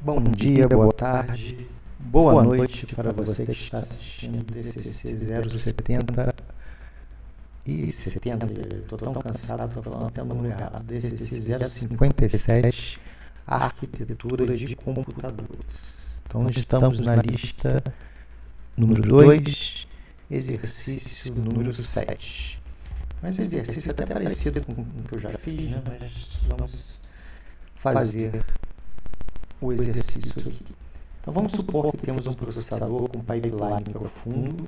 Bom dia, boa tarde, boa noite para você que está assistindo o DCC 070 e 70, estou tão cansado, estou falando até o número errado, DCC 057, Arquitetura de Computadores. Então estamos na lista número 2, exercício número 7. Então esse exercício é até parecido com o que eu já fiz, né? Mas vamos fazer o exercício aqui. Então vamos supor que temos um processador com pipeline profundo,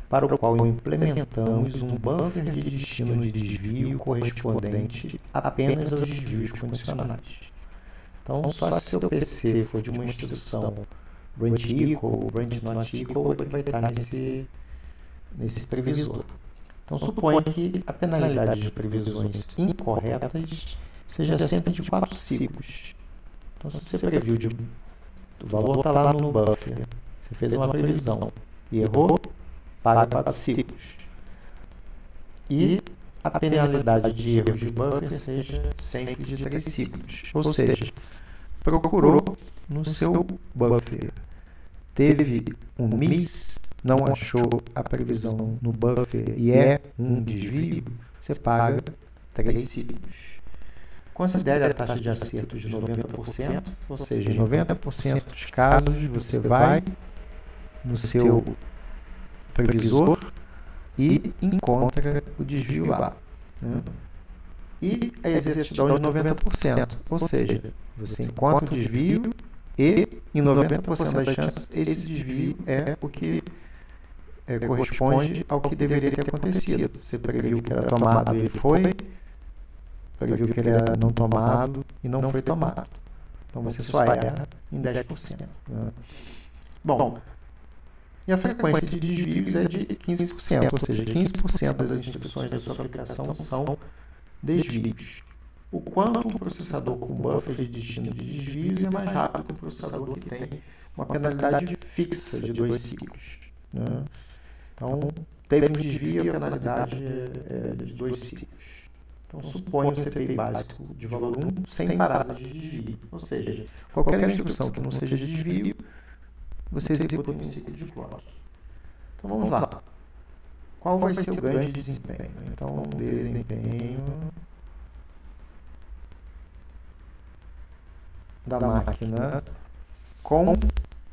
para o qual implementamos um buffer de destino de desvio correspondente apenas aos desvios condicionais. Então, só se o seu PC for de uma instrução branch equal ou branch not equal, é que vai estar nesse previsor. Então, suponha que a penalidade de previsões incorretas seja sempre de 4 ciclos. Então, se você previu o valor está lá no buffer, você fez uma previsão e errou, paga 4 ciclos. E a penalidade de erros de buffer seja sempre de 3 ciclos. Ou seja, procurou no seu buffer, teve um miss, não achou a previsão no buffer e é um desvio, você paga 3 ciclos. Considere a taxa de acerto de 90%, ou seja, em 90% dos casos você vai no seu previsor e encontra o desvio lá, né? E a exatidão de 90%, ou seja, você encontra o desvio e em 90% das chances esse desvio é o que corresponde ao que deveria ter acontecido. Você previu que era tomado e ele foi, previu que ele era não tomado e não foi tomado. Então você só erra em 10%. Né? Bom, e a frequência de desvios é de 15%, ou seja, 15% das instruções da sua aplicação são desvios. O quanto um processador com buffer de destino de desvios é mais rápido que um processador que tem uma penalidade fixa de 2 ciclos. Né? Então, teve um desvio e a penalidade é de 2 ciclos. Então, suponha um CPI básico de valor 1 sem parada de desvio. Ou seja, qualquer instrução que não seja de desvio, você executa um ciclo de clock. Então, vamos lá. Qual vai ser o ganho de desempenho? Então, desempenho da máquina com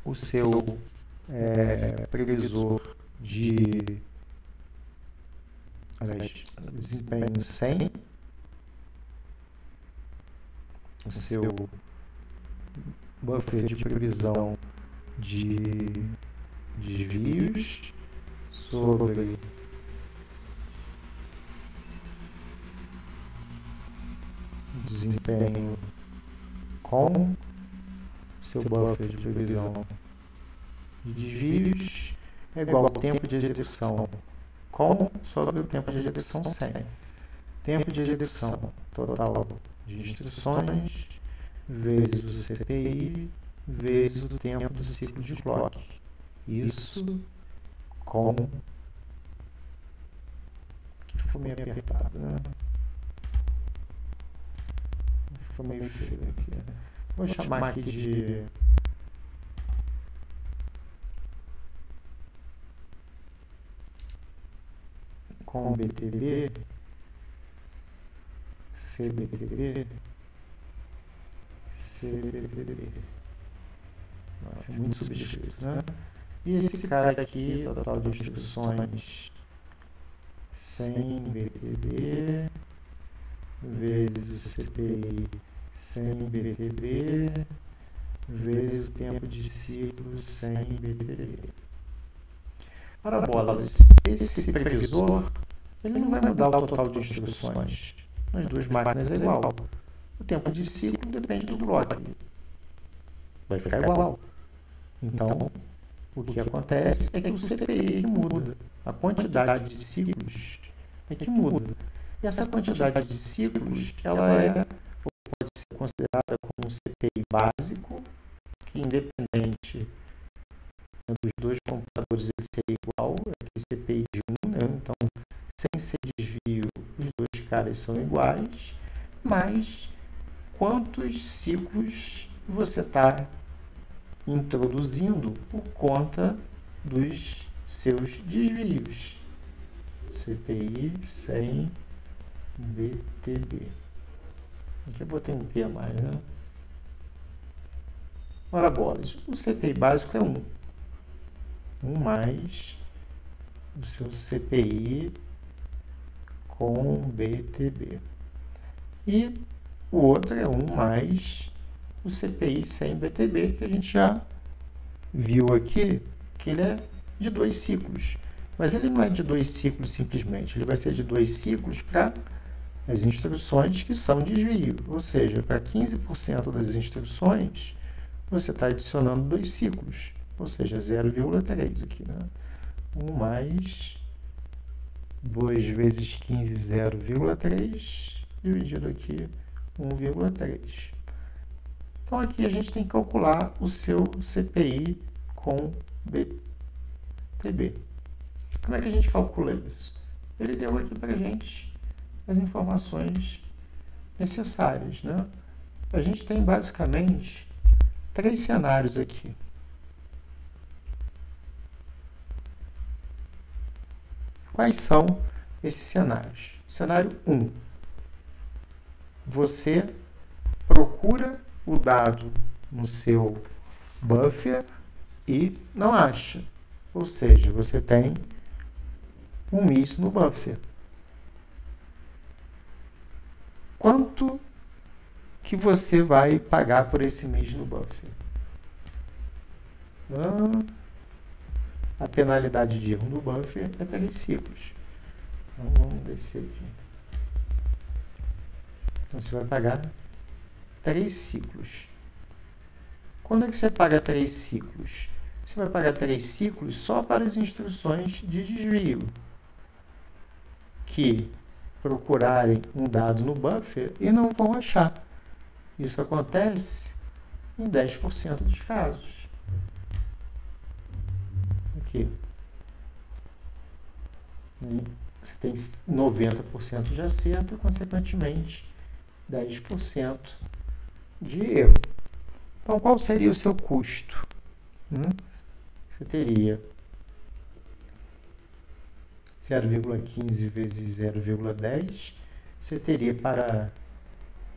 o seu previsor de desempenho 100, o seu buffer de previsão de desvios sobre desempenho com seu buffer de previsão de desvios é igual ao tempo de execução sobre o tempo de execução 100. Tempo de execução total de instruções vezes o CPI vezes o tempo do ciclo de clock. Isso com... que ficou meio apertado, né? Ficou meio feio aqui, né? Vou chamar aqui de... com BTB, CBTB, CBTB. Nossa, é muito subscrito, né? E esse cara aqui, total de instruções 100 BTB vezes o CPI 100 BTB vezes o tempo de ciclo 100 BTB. Ora bolas, esse previsor ele não vai mudar o total de instruções nas duas máquinas é igual. O tempo de ciclo depende do bloco. Vai ficar igual. Então, o que acontece é que o CPI muda. A quantidade de ciclos é que muda. E essa quantidade de ciclos, ela pode ser considerada como um CPI básico, que independente dos dois computadores ele seria igual, aqui CPI de 1, né? Então, sem ser desvio, os dois caras são iguais, mas quantos ciclos você está introduzindo por conta dos seus desvios. CPI sem BTB. Aqui eu botei um T a mais, né? Ora bolas, o CPI básico é 1. 1 mais o seu CPI com BTB. E o outro é 1 mais o CPI sem BTB, que a gente já viu aqui, que ele é de 2 ciclos. Mas ele não é de 2 ciclos simplesmente, ele vai ser de 2 ciclos para as instruções que são desvio. Ou seja, para 15% das instruções, você está adicionando 2 ciclos, ou seja, 0,3 aqui, né? 1 mais 2 vezes 15, 0,3, dividido aqui 1,3. Então, aqui a gente tem que calcular o seu CPI com BTB. Como é que a gente calcula isso? Ele deu aqui para a gente as informações necessárias, né? A gente tem basicamente 3 cenários aqui. Quais são esses cenários? Cenário 1. Você procura o dado no seu buffer e não acha. Ou seja, você tem um miss no buffer. Quanto que você vai pagar por esse miss no buffer? A penalidade de erro no buffer é 3 ciclos. Então, vamos descer aqui. Então, você vai pagar 3 ciclos. Quando é que você paga 3 ciclos? Você vai pagar 3 ciclos só para as instruções de desvio, que procurarem um dado no buffer e não vão achar. Isso acontece em 10% dos casos. Aqui. Você tem 90% de acerto e, consequentemente, 10% de erro. Então, qual seria o seu custo? Você teria 0,15 vezes 0,10, você teria para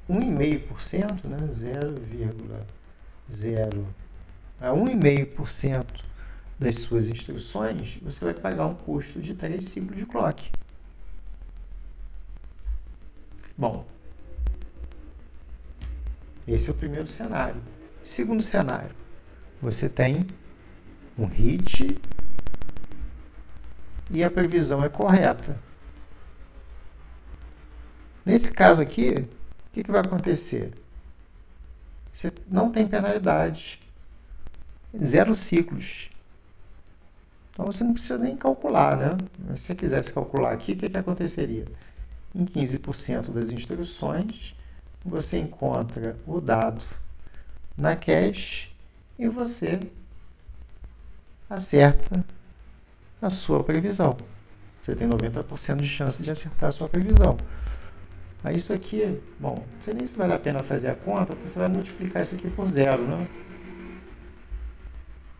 1,5%, né? 0,0 a 1,5% das suas instruções, você vai pagar um custo de 3 ciclos de clock. Bom, esse é o primeiro cenário. Segundo cenário, você tem um hit e a previsão é correta. Nesse caso aqui, o que vai acontecer? Você não tem penalidade, 0 ciclos. Então, você não precisa nem calcular, né? Mas se você quisesse calcular aqui, o que aconteceria? Em 15% das instruções, você encontra o dado na cache e você acerta a sua previsão. Você tem 90% de chance de acertar a sua previsão. Aí isso aqui, bom, não sei nem se vale a pena fazer a conta, porque você vai multiplicar isso aqui por 0, né?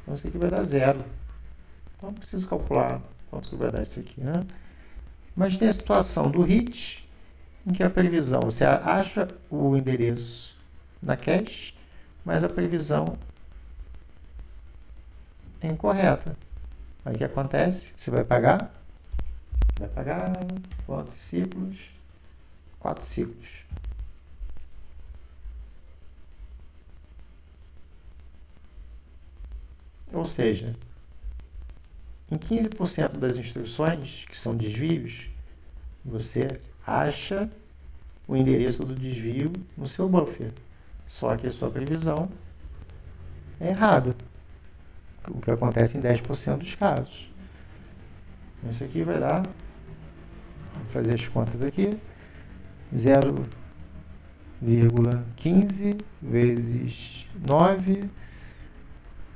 Então isso aqui vai dar 0. Então, preciso calcular quanto que vai dar isso aqui, né? Mas tem a situação do hit, em que a previsão, você acha o endereço na cache, mas a previsão é incorreta. Aí o que acontece? Você vai pagar? Vai pagar quantos ciclos? 4 ciclos. Ou seja, em 15% das instruções, que são desvios, você acha o endereço do desvio no seu buffer. Só que a sua previsão é errada. O que acontece em 10% dos casos. Isso aqui vai dar, vou fazer as contas aqui, 0,15 vezes 9.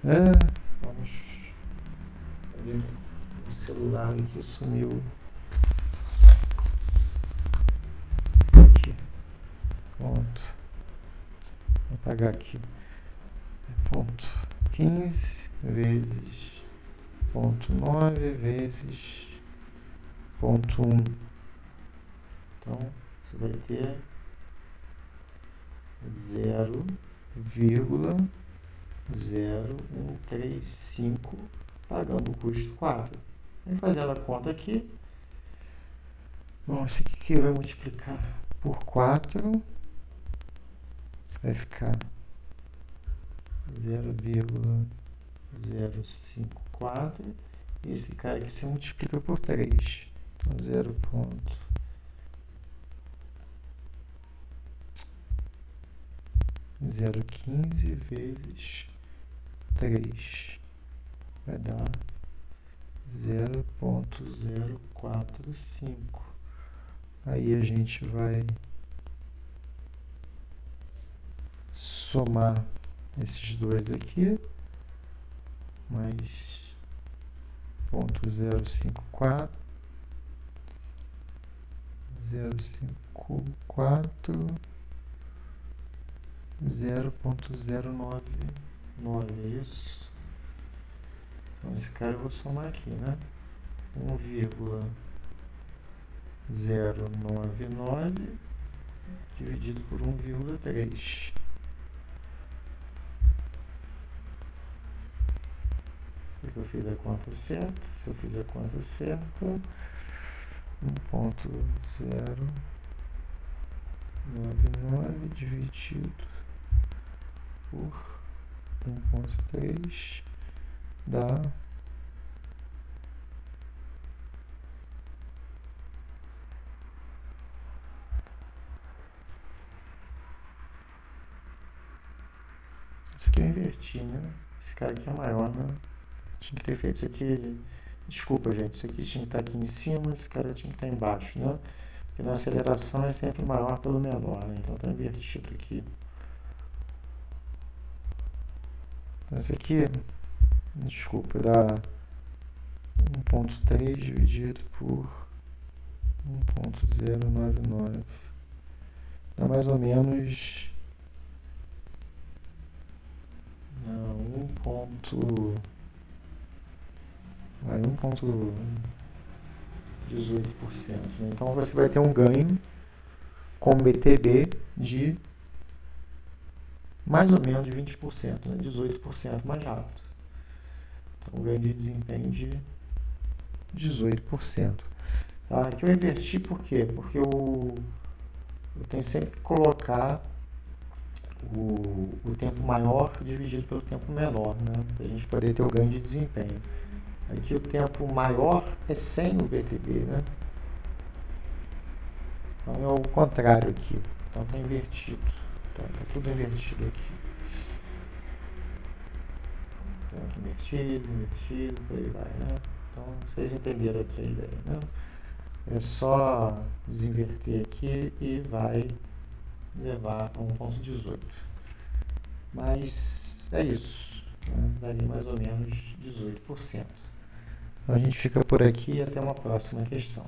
Vamos ver, o celular aqui sumiu. Aqui. Ponto. Vou apagar aqui. Ponto. 0,15 vezes 0,9 vezes 0,1. Então, você vai ter 0,0135 pagando o custo 4. E fazendo a conta aqui, bom, isso aqui vai multiplicar por 4, vai ficar 0,054, e esse cara aqui se multiplica por 3, então 0,015 vezes 3 vai dar 0,045. Aí a gente vai somar esses dois aqui, mais 0,054, 0,099, é isso? Então esse cara eu vou somar aqui, né? 1,099 dividido por 1,3. Porque eu fiz a conta certa. Se eu fiz a conta certa, 1,099 dividido por 1,3 dá 1,3. Isso aqui eu inverti, né? Esse cara aqui é maior, né? Tinha que ter feito isso aqui. Desculpa, gente. Isso aqui tinha que estar aqui em cima, esse cara tinha que estar embaixo, né? Porque na aceleração é sempre maior pelo menor, né? Então está invertido aqui. Então isso aqui, desculpa, dá 1,3 dividido por 1,099. Dá mais ou menos 1,18%. Né? Então você vai ter um ganho com o BTB de mais ou menos de 20%, né? 18% mais rápido. Então, ganho de desempenho de 18%. Tá? Aqui eu inverti por quê? Porque eu tenho sempre que colocar o tempo maior dividido pelo tempo menor, né? Para a gente poder ter o ganho de desempenho. Aqui o tempo maior é sem o BTB, né? Então é o contrário aqui. Então está invertido. Tá tudo invertido aqui. Então aqui invertido, por aí vai, né? Então vocês entenderam aqui a ideia, né? É só desinverter aqui e vai levar a 1,18. Mas é isso, né? Daria mais ou menos 18%. Então a gente fica por aqui e até uma próxima questão.